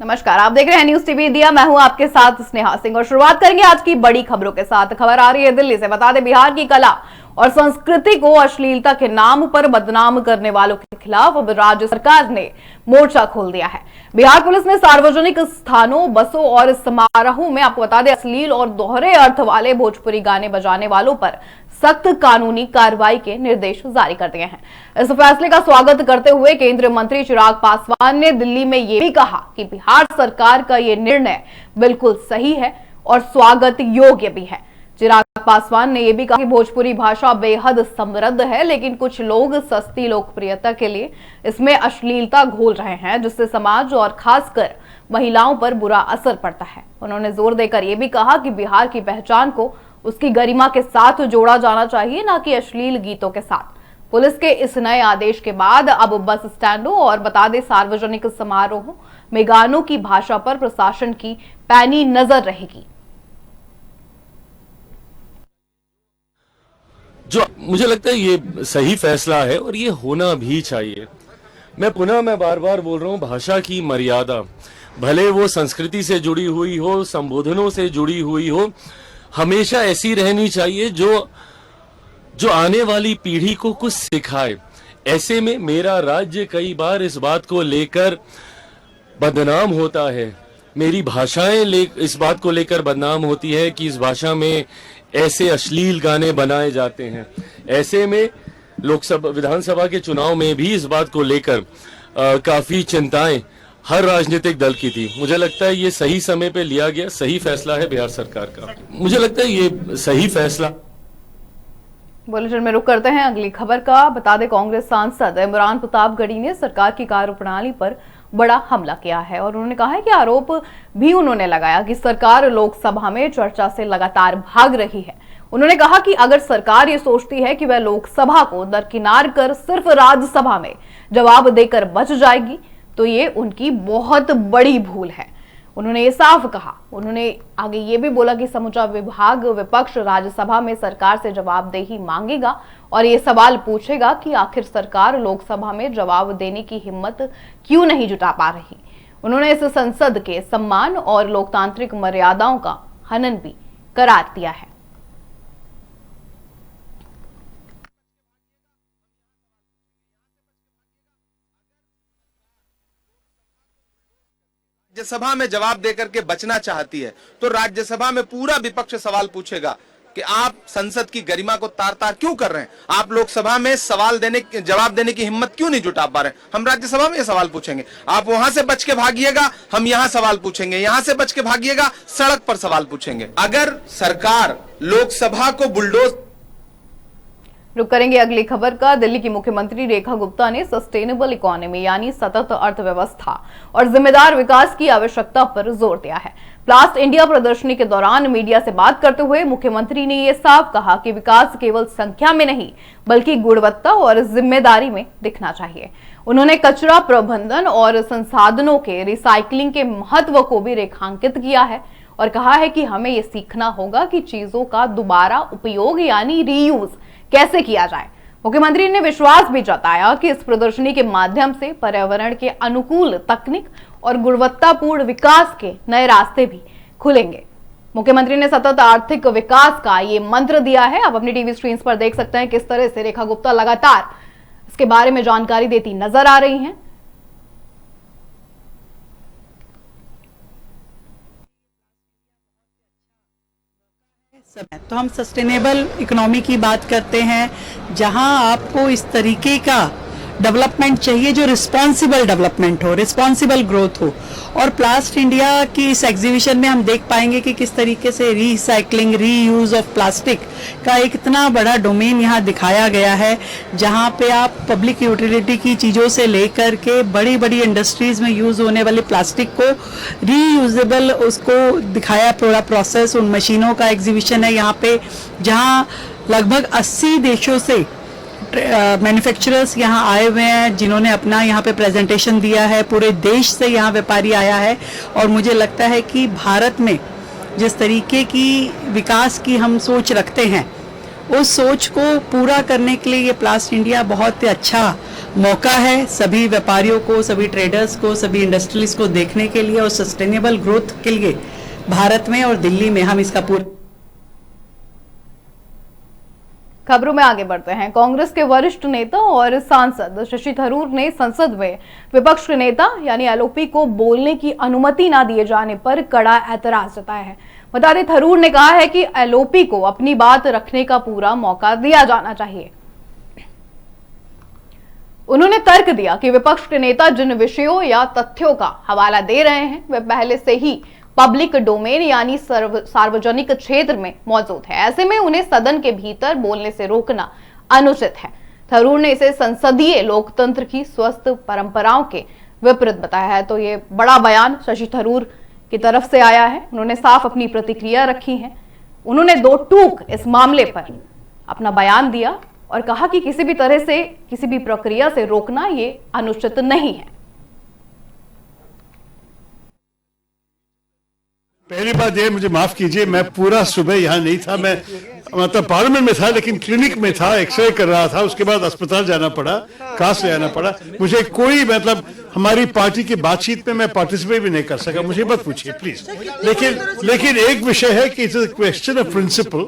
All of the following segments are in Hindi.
नमस्कार, आप देख रहे हैं न्यूज टीवी इंडिया। मैं हूं आपके साथ स्नेहा सिंह और शुरुआत करेंगे आज की बड़ी खबरों के साथ। खबर आ रही है दिल्ली से। बता दें, बिहार की कला और संस्कृति को अश्लीलता के नाम पर बदनाम करने वालों के खिलाफ अब राज्य सरकार ने मोर्चा खोल दिया है। बिहार पुलिस ने सार्वजनिक स्थानों, बसों और समारोहों में, आपको बता दें, अश्लील और दोहरे अर्थ वाले भोजपुरी गाने बजाने वालों पर सख्त कानूनी कार्रवाई के निर्देश जारी कर दिए हैं। इस फैसले का स्वागत करते हुए केंद्रीय मंत्री चिराग पासवान ने दिल्ली में यह भी कहा कि बिहार सरकार का यह निर्णय बिल्कुल सही है और स्वागत योग्य भी है। चिराग पासवान ने यह भी कहा कि भोजपुरी भाषा बेहद समृद्ध है, लेकिन कुछ लोग सस्ती लोकप्रियता के लिए इसमें अश्लीलता घोल रहे हैं, जिससे समाज और खासकर महिलाओं पर बुरा असर पड़ता है। उन्होंने जोर देकर यह भी कहा कि बिहार की पहचान को उसकी गरिमा के साथ जोड़ा जाना चाहिए, न कि अश्लील गीतों के साथ। पुलिस के इस नए आदेश के बाद अब बस स्टैंडों और बता दें सार्वजनिक समारोहों में गानों की भाषा पर प्रशासन की पैनी नजर रहेगी। जो मुझे लगता है ये सही फैसला है और ये होना भी चाहिए। मैं बार बार बोल रहा हूँ, भाषा की मर्यादा भले वो संस्कृति से जुड़ी हुई हो, संबोधनों से जुड़ी हुई हो, हमेशा ऐसी रहनी चाहिए जो आने वाली पीढ़ी को कुछ सिखाए। ऐसे में मेरा राज्य कई बार इस बात को लेकर बदनाम होता है, मेरी भाषाएं इस बात को लेकर बदनाम होती है कि इस भाषा में ऐसे अश्लील गाने बनाए जाते हैं। ऐसे में लोकसभा विधानसभा के चुनाव में भी इस बात को लेकर काफी चिंताएं हर राजनीतिक दल की थी। मुझे लगता है ये सही समय पे लिया गया सही फैसला है बिहार सरकार का। मुझे लगता है ये सही फैसला। बुलेटिन में रुक करते हैं अगली खबर का। बता दें, कांग्रेस सांसद इमरान प्रतापगढ़ी ने सरकार की कार्यप्रणाली पर बड़ा हमला किया है और उन्होंने कहा है कि आरोप भी उन्होंने लगाया कि सरकार लोकसभा में चर्चा से लगातार भाग रही है। उन्होंने कहा कि अगर सरकार ये सोचती है कि वह लोकसभा को दरकिनार कर सिर्फ राज्यसभा में जवाब देकर बच जाएगी, तो ये उनकी बहुत बड़ी भूल है। उन्होंने ये साफ कहा। उन्होंने आगे ये भी बोला कि समूचा विपक्ष राज्यसभा में सरकार से जवाबदेही मांगेगा और ये सवाल पूछेगा कि आखिर सरकार लोकसभा में जवाब देने की हिम्मत क्यों नहीं जुटा पा रही। उन्होंने इस संसद के सम्मान और लोकतांत्रिक मर्यादाओं का हनन भी करार दिया है। राज्यसभा में जवाब देकर के बचना चाहती है तो राज्यसभा में पूरा विपक्ष सवाल पूछेगा कि आप संसद की गरिमा को तार तार क्यों कर रहे हैं, आप लोकसभा में जवाब देने की हिम्मत क्यों नहीं जुटा पा रहे हैं। हम राज्यसभा में ये सवाल पूछेंगे, आप वहां से बच के भागिएगा, हम यहां सवाल पूछेंगे, यहां से बच के भागिएगा, सड़क पर सवाल पूछेंगे। अगर सरकार लोकसभा को बुलडोज। रुक करेंगे अगली खबर का। दिल्ली की मुख्यमंत्री रेखा गुप्ता ने सस्टेनेबल इकोनॉमी यानी सतत अर्थव्यवस्था और जिम्मेदार विकास की आवश्यकता पर जोर दिया है। प्लास्ट इंडिया प्रदर्शनी के दौरान मीडिया से बात करते हुए मुख्यमंत्री ने यह साफ कहा कि विकास केवल संख्या में नहीं बल्कि गुणवत्ता और जिम्मेदारी में दिखना चाहिए। उन्होंने कचरा प्रबंधन और संसाधनों के रिसाइकलिंग के महत्व को भी रेखांकित किया है और कहा है कि हमें यह सीखना होगा कि चीजों का दोबारा उपयोग यानी रीयूज कैसे किया जाए। मुख्यमंत्री ने विश्वास भी जताया कि इस प्रदर्शनी के माध्यम से पर्यावरण के अनुकूल तकनीक और गुणवत्तापूर्ण विकास के नए रास्ते भी खुलेंगे। मुख्यमंत्री ने सतत आर्थिक विकास का ये मंत्र दिया है। आप अपनी टीवी स्क्रीन पर देख सकते हैं किस तरह से रेखा गुप्ता लगातार इसके बारे में जानकारी देती नजर आ रही हैं। तो हम सस्टेनेबल इकोनॉमी की बात करते हैं, जहां आपको इस तरीके का डेवलपमेंट चाहिए जो रिस्पॉन्सिबल डेवलपमेंट हो, रिस्पॉन्सिबल ग्रोथ हो। और प्लास्ट इंडिया की इस एग्जीबिशन में हम देख पाएंगे कि किस तरीके से रीसाइक्लिंग, रीयूज ऑफ प्लास्टिक का एक इतना बड़ा डोमेन यहाँ दिखाया गया है, जहाँ पे आप पब्लिक यूटिलिटी की चीज़ों से लेकर के बड़ी बड़ी इंडस्ट्रीज में यूज होने वाले प्लास्टिक को रीयूजेबल उसको दिखाया पूरा प्रोसेस। उन मशीनों का एग्जीबिशन है यहाँ पे, जहाँ लगभग 80 देशों से मैन्युफैक्चरर्स यहाँ आए हुए हैं, जिन्होंने अपना यहाँ पे प्रेजेंटेशन दिया है। पूरे देश से यहाँ व्यापारी आया है और मुझे लगता है कि भारत में जिस तरीके की विकास की हम सोच रखते हैं, उस सोच को पूरा करने के लिए ये प्लास्ट इंडिया बहुत ही अच्छा मौका है सभी व्यापारियों को, सभी ट्रेडर्स को, सभी इंडस्ट्रियलिस्ट को देखने के लिए और सस्टेनेबल ग्रोथ के लिए भारत में और दिल्ली में हम इसका पूरा। खबरों में आगे बढ़ते हैं। कांग्रेस के वरिष्ठ नेता और सांसद शशि थरूर ने संसद में विपक्ष के नेता यानी एलओपी को बोलने की अनुमति न दिए जाने पर कड़ा ऐतराज जताया है। बता दें, थरूर ने कहा है कि एलओपी को अपनी बात रखने का पूरा मौका दिया जाना चाहिए। उन्होंने तर्क दिया कि विपक्ष के नेता जिन विषयों या तथ्यों का हवाला दे रहे हैं वे पहले से ही पब्लिक डोमेन यानी सार्वजनिक क्षेत्र में मौजूद है। ऐसे में उन्हें सदन के भीतर बोलने से रोकना अनुचित है। थरूर ने इसे संसदीय लोकतंत्र की स्वस्थ परंपराओं के विपरीत बताया है। तो ये बड़ा बयान शशि थरूर की तरफ से आया है। उन्होंने साफ अपनी प्रतिक्रिया रखी है। उन्होंने दो टूक इस मामले पर अपना बयान दिया और कहा कि किसी भी तरह से किसी भी प्रक्रिया से रोकना ये अनुचित नहीं है। पहली बात ये, मुझे माफ कीजिए, मैं पूरा सुबह यहाँ नहीं था। मैं मतलब पार्लियामेंट में था लेकिन क्लिनिक में था, एक्सरे कर रहा था। उसके बाद अस्पताल जाना पड़ा, कास ले आना पड़ा। मुझे कोई मतलब हमारी पार्टी की बातचीत में मैं पार्टिसिपेट भी नहीं कर सका। मुझे मत पूछिए प्लीज। लेकिन एक विषय है कि it's a question of principle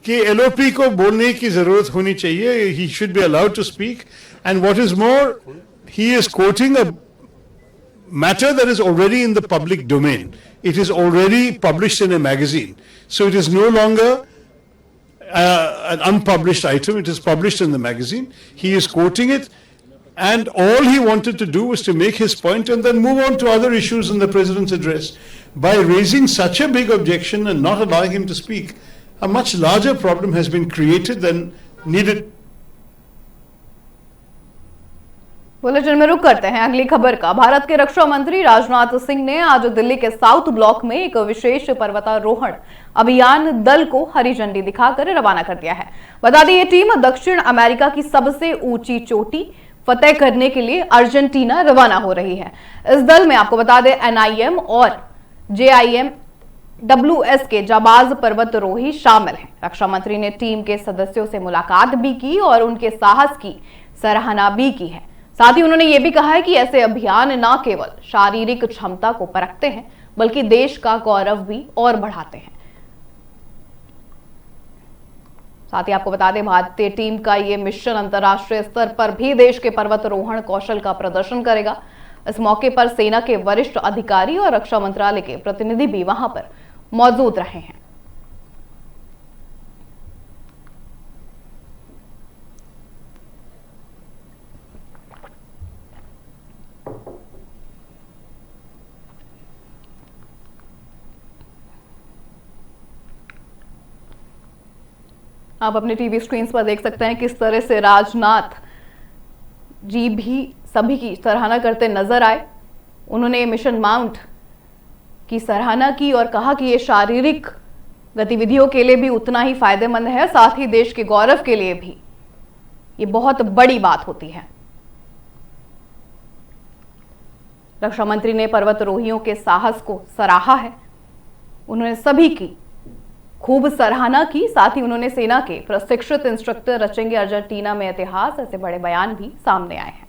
कि एलओपी को बोलने की जरूरत होनी चाहिए। He should be allowed to speak and what is more, he is quoting a matter that is already in the public domain. It is already published in a magazine. So it is no longer an unpublished item. It is published in the magazine. He is quoting it, and all he wanted to do was to make his point and then move on to other issues in the president's address. By raising such a big objection and not allowing him to speak, a much larger problem has been created than needed. Bulletin में रुक करते हैं अगली खबर का। भारत के रक्षा मंत्री राजनाथ सिंह ने आज दिल्ली के साउथ ब्लॉक में एक विशेष पर्वतारोहण अभियान दल को हरी झंडी दिखाकर रवाना कर दिया है। बता दें, ये टीम दक्षिण अमेरिका की सबसे ऊंची चोटी फतेह करने के लिए अर्जेंटीना रवाना हो रही है। इस दल में आपको बता दें NIM और JIMWS के जाबाज पर्वतारोही शामिल हैं। रक्षा मंत्री ने टीम के सदस्यों से मुलाकात भी की और उनके साहस की सराहना भी की है। साथ ही उन्होंने ये भी कहा है कि ऐसे अभियान न केवल शारीरिक क्षमता को परखते हैं बल्कि देश का गौरव भी और बढ़ाते हैं। साथ ही आपको बता दें, भारतीय टीम का ये मिशन अंतर्राष्ट्रीय स्तर पर भी देश के पर्वतारोहण कौशल का प्रदर्शन करेगा। इस मौके पर सेना के वरिष्ठ अधिकारी और रक्षा मंत्रालय के प्रतिनिधि भी वहां पर मौजूद रहे हैं। आप अपने टीवी स्क्रीन पर देख सकते हैं किस तरह से राजनाथ जी भी सभी की सराहना करते नजर आए। उन्होंने मिशन माउंट की सराहना की और कहा कि ये शारीरिक गतिविधियों के लिए भी उतना ही फायदेमंद है, साथ ही देश के गौरव के लिए भी ये बहुत बड़ी बात होती है। रक्षा मंत्री ने पर्वतारोहियों के साहस को सराहा है। उन्होंने सभी की खूब सराहना की। साथ ही उन्होंने सेना के प्रशिक्षित इंस्ट्रक्टर रचेंगे अर्जेंटीना में इतिहास, ऐसे बड़े बयान भी सामने आए हैं।